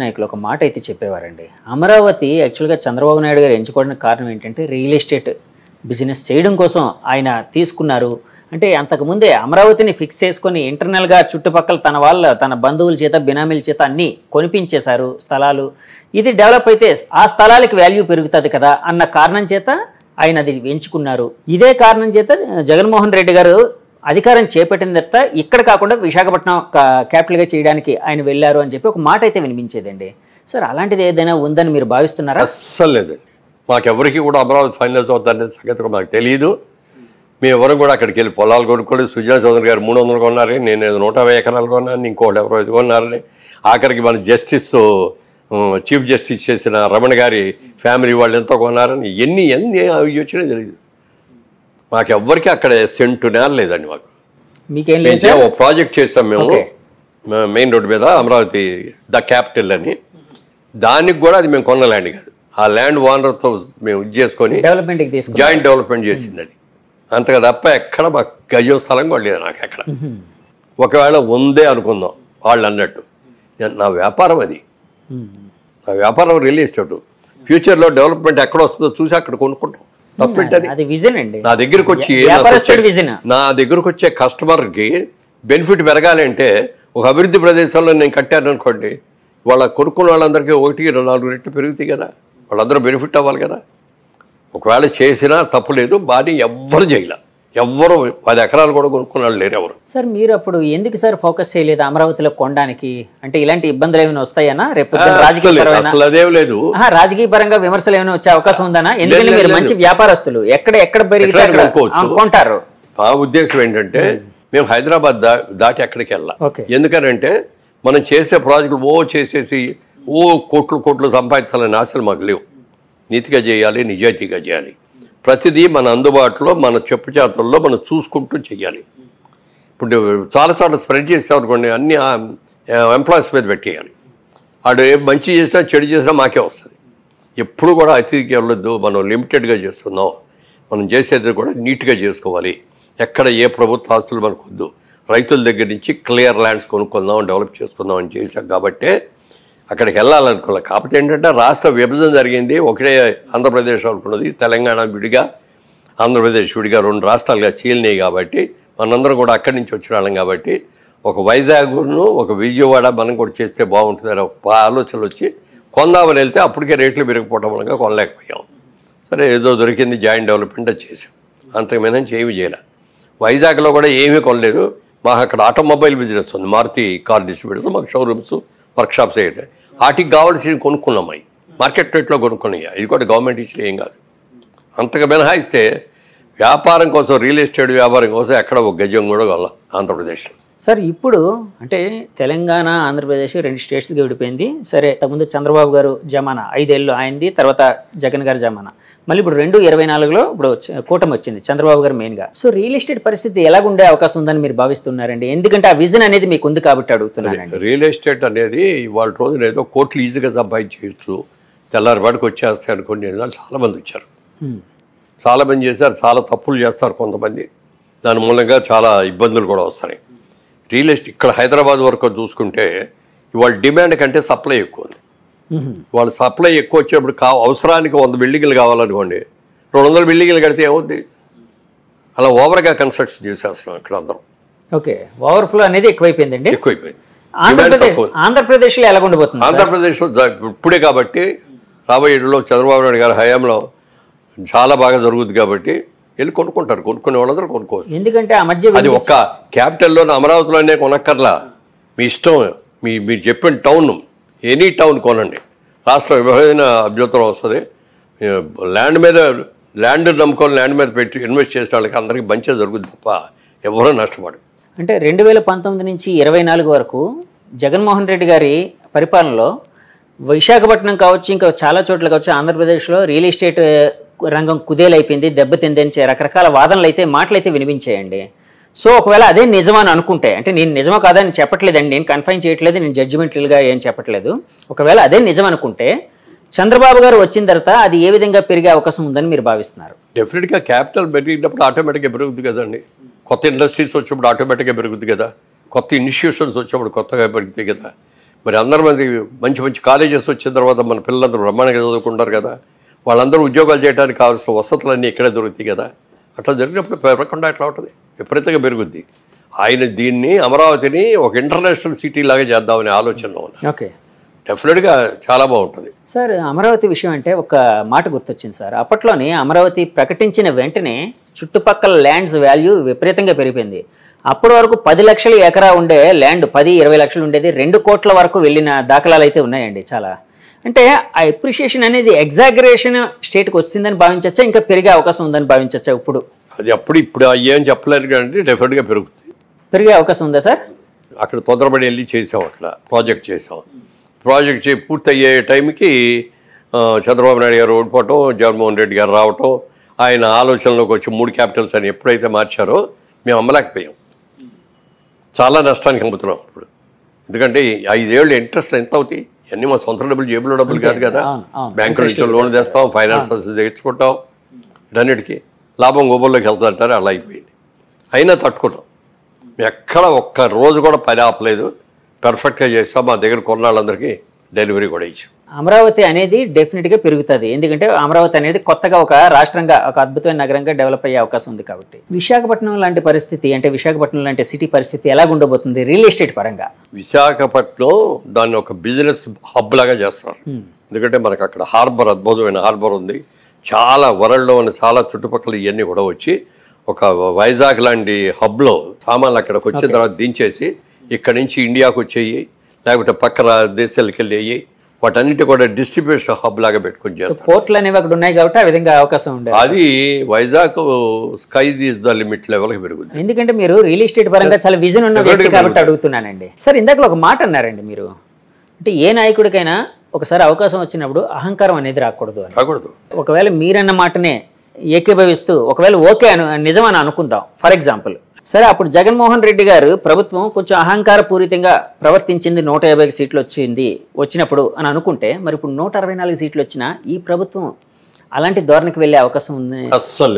నాయకులు ఒక మాట అయితే చెప్పేవారండి. అమరావతి యాక్చువల్‌గా చంద్రబాబు నాయుడు గారు ఎంచుకోవడానికి కారణం ఏంటంటే రియల్ ఎస్టేట్ బిజినెస్ చేయడం కోసం ఆయన తీసుకున్నారు. అంటే అంతకుముందే అమరావతిని ఫిక్స్ చేసుకొని ఇంటర్నల్‌గా చుట్టుపక్కల తన బంధువుల చేత బినామీల చేత అన్నీ కొనిపించేశారు స్థలాలు. ఇది డెవలప్ అయితే ఆ స్థలాలకు వాల్యూ పెరుగుతుంది కదా అన్న కారణం చేత ఆయన అది ఎంచుకున్నారు. ఇదే కారణం చేత జగన్మోహన్ రెడ్డి గారు అధికారం చేపట్టిన తర్వాత ఇక్కడ కాకుండా విశాఖపట్నం క్యాపిటల్గా చేయడానికి ఆయన వెళ్ళారు అని చెప్పి ఒక మాట అయితే వినిపించేదండి. సార్ అలాంటిది ఏదైనా ఉందని మీరు భావిస్తున్నారా? అస్సలు లేదండి. మాకెవరికి కూడా అమరావతి ఫైనల్స్ అవుతుందనే సంగతి మాకు తెలియదు. మేము ఎవరు కూడా అక్కడికి వెళ్ళి పొలాలు కొనుక్కోలేదు. సుజనా చౌదరి గారు 300 కొన్నారని, నేను 150 ఎకరాలు కొన్నాను, ఇంకోటి ఎవరో 5 కొన్నారని. ఆఖరికి మన చీఫ్ జస్టిస్ చేసిన రమణ గారి ఫ్యామిలీ వాళ్ళు ఎంతో కొన్నారని ఎన్ని వచ్చినా తెలియదు. మాకెవ్వరికి అక్కడ సెంటు నేల లేదండి. మాకు మీకేం లేదు. ఒక ప్రాజెక్ట్ చేసాం మేము మెయిన్ రోడ్డు మీద, అమరావతి ద క్యాపిటల్ అని. దానికి కూడా అది మేము కొన్న ల్యాండ్ కాదు, ఆ ల్యాండ్ ఓనర్తో మేము ఇది చేసుకొని జాయింట్ డెవలప్మెంట్ చేసింది అది. అంతగా తప్ప ఎక్కడ మాకు గజం స్థలం కూడా లేదు నాకు ఎక్కడ. ఒకవేళ ఉందే అనుకుందాం వాళ్ళు అన్నట్టు. నా వ్యాపారం అది, నా వ్యాపారం రియల్ ఎస్టేట్. ఫ్యూచర్లో డెవలప్మెంట్ ఎక్కడ వస్తుందో చూసి అక్కడ కొనుక్కుంటాం. అది విజన్ అండి. నా దగ్గరకు వచ్చే కస్టమర్కి బెనిఫిట్ పెరగాలి అంటే ఒక అభివృద్ధి ప్రదేశంలో నేను కట్టాను అనుకోండి, వాళ్ళ కొనుక్కున్న వాళ్ళందరికీ 1-4 రెట్లు పెరుగుతాయి కదా, వాళ్ళందరూ బెనిఫిట్ అవ్వాలి కదా. ఒకవేళ చేసినా తప్పు లేదు, బాగా ఎవ్వరు చేయలే, ఎవ్వరు 10 ఎకరాలు కూడా కొనుక్కున్న వాళ్ళు లేరు ఎవరు. సార్ మీరు అప్పుడు ఎందుకు సార్ ఫోకస్ చేయలేదు అమరావతిలో కొనడానికి? అంటే ఇలాంటి ఇబ్బందులు ఏమైనా వస్తాయనా? రేపు అసలు అదేం లేదు. రాజకీయ పరంగా విమర్శలు ఏమైనా వచ్చే అవకాశం ఉందనా? ఎందుకంటే మీరు మంచి వ్యాపారస్తులు, ఎక్కడ పెరిగితే కొంటారు. మా ఉద్దేశం ఏంటంటే మేము హైదరాబాద్ దాటి ఎక్కడికి వెళ్ళాం. ఎందుకనంటే మనం చేసే ప్రాజెక్టులు చేసేసి కోట్లు సంపాదించాలని ఆశలు మాకు లేవు. నీతిగా చేయాలి, నిజాయితీగా చేయాలి. ప్రతిదీ మన అందుబాటులో, మన చెప్పు చేతుల్లో మనం చూసుకుంటూ చేయాలి. ఇప్పుడు చాలాసార్లు స్ప్రెడ్ చేసామనుకోండి, అన్ని ఎంప్లాయీస్ మీద పెట్టేయాలి. వాడు మంచి చేసినా చెడు చేసినా మాకే వస్తుంది. ఎప్పుడు కూడా అతిథికి వెళ్ళొద్దు. మనం లిమిటెడ్గా చేస్తున్నాం. మనం చేసేది కూడా నీట్గా చేసుకోవాలి. ఎక్కడ ఏ ప్రభుత్వ ఆస్తులు మనకు వద్దు. రైతుల దగ్గర నుంచి క్లియర్ ల్యాండ్స్ కొనుక్కుందాం, డెవలప్ చేసుకుందాం అని చేశాం. కాబట్టి అక్కడికి వెళ్ళాలనుకోవాలి. కాకపోతే ఏంటంటే రాష్ట్ర విభజన జరిగింది, ఒకటే ఆంధ్రప్రదేశ్ అనుకున్నది, తెలంగాణ విడిగా, ఆంధ్రప్రదేశ్ విడిగా 2 రాష్ట్రాలుగా చీలినాయి. కాబట్టి మనందరం కూడా అక్కడి నుంచి వచ్చిన వాళ్ళం. కాబట్టి ఒక వైజాగ్ను ఒక విజయవాడ మనం కూడా చేస్తే బాగుంటుందని ఒక ఆలోచనలు వచ్చి కొందామని వెళ్తే అప్పటికే రేట్లు పెరిగిపోవడం వల్ల కొనలేకపోయాం. సరే ఏదో దొరికింది, జాయింట్ డెవలప్మెంట్ చేసాం. అంతకుమైనా ఏమీ చేయలే. వైజాగ్లో కూడా ఏమీ కొనలేదు. మాకు అక్కడ ఆటోమొబైల్ బిజినెస్ ఉంది, మారుతి కార్ డిస్ట్రిబ్యూటర్స్, మాకు షోరూమ్స్, వర్క్షాప్స్ వేయండి. వాటికి కావాల్సి కొనుక్కున్నాం. మార్కెట్ రేట్లో కొనుక్కున్నాయి. ఇది కూడా గవర్నమెంట్ ఇచ్చిన ఏం కాదు. అంతగా మినహాయిస్తే వ్యాపారం కోసం, రియల్ ఎస్టేట్ వ్యాపారం కోసం ఎక్కడ ఒక గజం కూడా కొనాలి ఆంధ్రప్రదేశ్లో. సార్ ఇప్పుడు అంటే తెలంగాణ, ఆంధ్రప్రదేశ్ 2 స్టేట్స్కి విడిపోయింది. సరే, ఇంతకుముందు చంద్రబాబు గారు జమానా 5 ఏళ్ళు ఆయనది, తర్వాత జగన్ గారు జమానా, మళ్ళీ ఇప్పుడు 2024లో ఇప్పుడు కూటమి వచ్చింది, చంద్రబాబు గారు మెయిన్గా. సో రియల్ ఎస్టేట్ పరిస్థితి ఎలాగుండే అవకాశం ఉందని మీరు భావిస్తున్నారండి? ఎందుకంటే ఆ విజన్ అనేది మీకు ఉంది కాబట్టి అడుగుతున్నానండి. రియల్ ఎస్టేట్ అనేది ఇవాళ రోజున ఏదో కోట్లు ఈజీగా సంపాదించవచ్చు, తెల్లారిపాటికి వచ్చేస్తాయి అనుకోండి. చాలామంది వచ్చారు, చాలామంది చేశారు, చాలా తప్పులు చేస్తారు కొంతమంది. దాని మూలంగా చాలా ఇబ్బందులు కూడా వస్తాయి. రియల్ ఎస్టేట్ ఇక్కడ హైదరాబాద్ వరకు చూసుకుంటే ఇవాళ డిమాండ్ కంటే సప్లై ఎక్కువ ఉంది. వాళ్ళ సప్లై ఎక్కువ వచ్చేప్పుడు అవసరానికి 100 బిల్డింగ్లు కావాలనుకోండి, 200 బిల్డింగ్లు కడితే ఏమవుద్ది? అలా ఓవర్గా కన్స్ట్రక్షన్ చేసేస్తున్నాం ఇక్కడ అందరం. ఓకే, ఓవర్ఫ్లో అనేది ఎక్కువైపోయిందండి. ఆంధ్రప్రదేశ్లో ఎలా ఉండబోతుంది? ఆంధ్రప్రదేశ్లో ఇప్పుడే కాబట్టి రాబోయే ఏళ్ళలో చంద్రబాబు నాయుడు గారి హయాంలో చాలా బాగా జరుగుతుంది. కాబట్టి వెళ్ళి కొనుక్కుంటారు, కొనుక్కునే వాళ్ళందరూ కొనుక్కోవచ్చు. ఎందుకంటే ఆ మధ్య అది ఒక్క క్యాపిటల్లో అమరావతిలోనే కొనక్కర్లా, మీ ఇష్టం. మీరు చెప్పిన టౌన్, ఎనీ టౌన్ కొనండి, రాష్ట్ర విభజన అభ్యంతరం వస్తుంది. ల్యాండ్ నమ్ముకొని ల్యాండ్ మీద పెట్టి ఇన్వెస్ట్ చేసిన వాళ్ళకి అందరికీ మంచిగా జరుగుతుంది తప్ప ఎవరూ నష్టపడు. అంటే 2019 నుంచి 24 వరకు జగన్మోహన్ రెడ్డి గారి పరిపాలనలో విశాఖపట్నం కావచ్చు, ఇంకా చాలా చోట్ల కావచ్చు, ఆంధ్రప్రదేశ్లో రియల్ ఎస్టేట్ రంగం కుదేలైపోయింది, దెబ్బతిందని రకరకాల వాదనలు అయితే, మాటలు అయితే వినిపించాయండి. సో ఒకవేళ అదే నిజమని అనుకుంటే, అంటే నేను నిజమో కాదని చెప్పట్లేదండి, నేను కన్ఫైన్ చేయట్లేదు, నేను జడ్జిమెంటల్గా ఏం చెప్పట్లేదు. ఒకవేళ అదే నిజం అనుకుంటే చంద్రబాబు గారు వచ్చిన తర్వాత అది ఏ విధంగా పెరిగే అవకాశం ఉందని మీరు భావిస్తున్నారు? డెఫినెట్గా క్యాపిటల్ పెరిగినప్పుడు ఆటోమేటిక్గా పెరుగుతుంది కదండి. కొత్త ఇండస్ట్రీస్ వచ్చినప్పుడు ఆటోమేటిక్గా పెరుగుతుంది కదా. కొత్త ఇన్స్టిట్యూషన్స్ వచ్చినప్పుడు కొత్తగా పెరుగుతాయి కదా. మరి అందరి మంది మంచి మంచి కాలేజెస్ వచ్చిన తర్వాత మన పిల్లలందరూ బ్రహ్మాండంగా చదువుకుంటారు కదా, వాళ్ళందరూ ఉద్యోగాలు చేయడానికి కావాల్సిన వసతులన్నీ ఇక్కడే దొరుకుతాయి కదా. అట్లా జరిగినప్పుడు పెరగకుండా ఎట్లా ఉంటుంది, విపరీతంగా పెరుగుద్ది. ఆయన దీన్ని అమరావతిని ఒక ఇంటర్నేషనల్ సిటీ లాగా చేద్దామనే ఆలోచనలో ఉన్నారు. ఓకే, డెఫినెట్గా చాలా బాగుంటుంది. సార్ అమరావతి విషయం అంటే ఒక మాట గుర్తొచ్చింది సార్. అప్పట్లోనే అమరావతి ప్రకటించిన వెంటనే చుట్టుపక్కల ల్యాండ్స్ వాల్యూ విపరీతంగా పెరిగిపోయింది. అప్పటి వరకు 10 లక్షల ఎకరా ఉండే ల్యాండ్ 10-20 లక్షలు ఉండేది, 2 కోట్ల వరకు వెళ్ళిన దాఖలాలు అయితే ఉన్నాయండి చాలా. అంటే ఆ ఎప్రిషియేషన్ అనేది ఎగ్జాగరేషన్ స్టేట్కి వచ్చిందని భావించచ్చా, ఇంకా పెరిగే అవకాశం ఉందని భావించచ్చా? ఇప్పుడు ఇప్పుడు ఏం చెప్పలేరు కానీ డెఫినెట్గా పెరిగే అవకాశం ఉందా సార్? అక్కడ తొందరపడి వెళ్ళి చేసాం, అక్కడ ప్రాజెక్ట్ చేసాం. ప్రాజెక్ట్ పూర్తయ్యే టైంకి చంద్రబాబు నాయుడు గారు ఓడిపోవటం, జగన్మోహన్ రెడ్డి గారు రావటం, ఆయన ఆలోచనలోకి వచ్చి 3 క్యాపిటల్స్ అని ఎప్పుడైతే మార్చారో మేము అమ్మలేకపోయాం. చాలా నష్టానికి అమ్ముతున్నాం ఇప్పుడు. ఎందుకంటే 5 ఏళ్ళు ఇంట్రెస్ట్ ఎంత అవుతాయి, ఇవన్నీ మా సొంత డబ్బులు, జేబులో డబ్బులు కాదు కదా. బ్యాంకుల నుంచి లోన్ తెస్తాం, ఫైనాన్సర్స్ తెచ్చుకుంటాం, ఇటన్నిటికీ లాభం గోబుల్లోకి వెళ్తారంటారు. అలా అయిపోయింది. అయినా తట్టుకున్నాం. ఎక్కడ ఒక్క రోజు కూడా పని ఆపలేదు, పర్ఫెక్ట్గా చేస్తాం. మా దగ్గర కొన్నాళ్ళందరికీ డెలివరీ కూడా ఇచ్చాం. అమరావతి అనేది డెఫినెట్గా పెరుగుతుంది, ఎందుకంటే అమరావతి అనేది కొత్తగా ఒక రాష్ట్రంగా, ఒక అద్భుతమైన నగరంగా డెవలప్ అయ్యే అవకాశం ఉంది కాబట్టి. విశాఖపట్నం లాంటి పరిస్థితి, అంటే విశాఖపట్నం లాంటి సిటీ పరిస్థితి ఎలా ఉండబోతుంది రియల్ ఎస్టేట్ పరంగా? విశాఖపట్నం దాన్ని ఒక బిజినెస్ హబ్ లాగా చేస్తున్నారు. ఎందుకంటే మనకు అక్కడ హార్బర్, అద్భుతమైన హార్బర్ ఉంది. చాలా వరల్డ్లో ఉన్న చాలా చుట్టుపక్కల ఇవన్నీ కూడా వచ్చి ఒక వైజాగ్ లాంటి హబ్లో సామాన్లు అక్కడికి వచ్చిన తర్వాత దించేసి ఇక్కడ నుంచి ఇండియాకు వచ్చేయి, లేకపోతే పక్కన దేశాలకు వెళ్ళేయి, వాటన్నిటి కూడా డిస్ట్రిబ్యూషన్ హబ్ లాగా పెట్టుకుని చేస్తారు. పోర్ట్లు అనేవి అక్కడ ఉన్నాయి కాబట్టి ఆ విధంగా అవకాశం ఉండేది. అది Vizag sky is the limit లెవెల్కి పెరుగుతుంది. ఎందుకంటే మీరు రియల్ ఎస్టేట్ పరంగా చాలా విజన్ ఉన్న వ్యక్తి కాబట్టి అడుగుతున్నానండి. సార్ ఇందాక ఒక మాట అన్నారండి మీరు, అంటే ఏ నాయకుడికైనా ఒకసారి అవకాశం వచ్చినప్పుడు అహంకారం అనేది రాకూడదు అని. ఒకవేళ మీరన్న మాటనే ఏకీభవిస్తూ ఒకవేళ ఓకే నిజమని అనుకుందాం ఫర్ ఎగ్జాంపుల్, సరే అప్పుడు జగన్మోహన్ రెడ్డి గారు ప్రభుత్వం కొంచెం అహంకారపూరితంగా ప్రవర్తించింది, 150 సీట్లు వచ్చినప్పుడు అని అనుకుంటే, మరి ఇప్పుడు 164 సీట్లు వచ్చినా ఈ ప్రభుత్వం అలాంటి ధోరణికి వెళ్ళే అవకాశం ఉంది? అస్సలు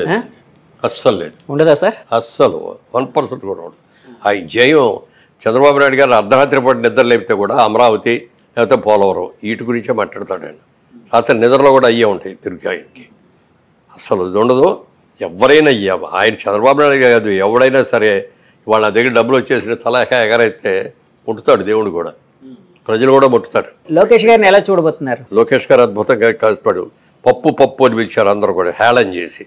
లేదు. ఉండదా సార్? అస్సలు 1% కూడా ఉండదు. ఆ జయం చంద్రబాబు నాయుడు గారు అర్ధరాత్రి పాటు నిద్ర లేపితే కూడా అమరావతి లేకపోతే పోలవరం వీటి గురించే మాట్లాడతాడు ఆయన. రాత్రి నిద్రలో కూడా అయ్యే ఉంటాయి తిరిగి ఆయనకి. అస్సలు ఇది ఉండదు. ఎవరైనా ఆయన చంద్రబాబు నాయుడు కాదు, ఎవడైనా సరే వాళ్ళ దగ్గర డబ్బులు వచ్చేసి తలక ఎగరైతే ముట్టుతాడు దేవుడు కూడా, ప్రజలు కూడా ముట్టుతారు. లోకేష్ గారిని ఎలా చూడబోతున్నారు? లోకేష్ గారు అద్భుతంగా కష్టపడు పప్పు అని పిలిచారు అందరూ కూడా, హేళన చేసి.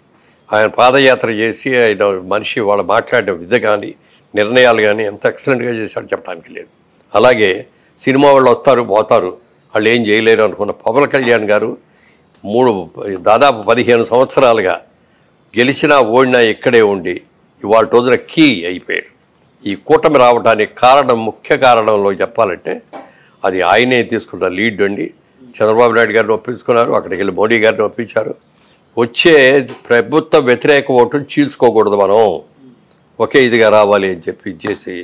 ఆయన పాదయాత్ర చేసి ఆయన మనిషి వాళ్ళు మాట్లాడిన విధ కానీ నిర్ణయాలు కానీ ఎంత ఎక్సలెంట్గా చేశాడు చెప్పడానికి లేదు. అలాగే సినిమా వాళ్ళు వస్తారు పోతారు, వాళ్ళు ఏం చేయలేరు అనుకున్న పవన్ కళ్యాణ్ గారు దాదాపు 15 సంవత్సరాలుగా గెలిచినా ఓడినా ఇక్కడే ఉండి ఇవాళ రోజున కీ అయిపోయాడు. ఈ కూటమి రావడానికి ముఖ్య కారణంలో చెప్పాలంటే అది ఆయనే తీసుకున్న లీడ్ అండి. చంద్రబాబు నాయుడు గారిని ఒప్పించుకున్నారు, అక్కడికి వెళ్ళి మోడీ గారిని ఒప్పించారు. వచ్చే ప్రభుత్వ వ్యతిరేక ఓటును చీల్చుకోకూడదు, మనం ఒకే ఇదిగా రావాలి అని చెప్పి చేసి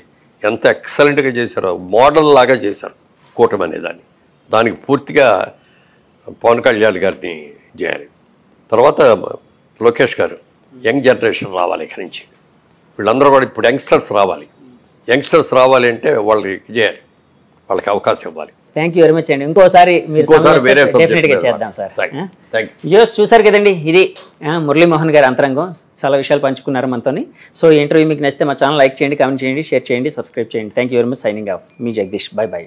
ఎంత ఎక్సలెంట్గా చేశారో, మోడల్ లాగా చేశారు కూటమి అనేదాన్ని. దానికి పూర్తిగా పవన్ కళ్యాణ్ గారిని చేయాలి. తర్వాత లోకేష్ గారు, యంగ్ జనరేషన్ రావాలి ఇక్కడి నుంచి. వీళ్ళందరూ కూడా ఇప్పుడు యంగ్స్టర్స్ రావాలి అంటే వాళ్ళకి చేయాలి, వాళ్ళకి అవకాశం ఇవ్వాలి. థ్యాంక్ యూ వెరీ మచ్ అండి. ఇంకోసారి డెఫినెట్గా చేద్దాం సార్. చూసారు కదండి, ఇది మురళీమోహన్ గారి అంతరంగం. చాలా విషయాలు పంచుకున్నారు మనతోని. సో ఈ ఇంటర్వ్యూ మీకు నచ్చితే మా ఛానల్ లైక్ చేయండి, కామెంట్ చేయండి, షేర్ చేయండి, సబ్స్క్రైబ్ చేయండి. Thank you very much. Signing off, me Jagadish. By by.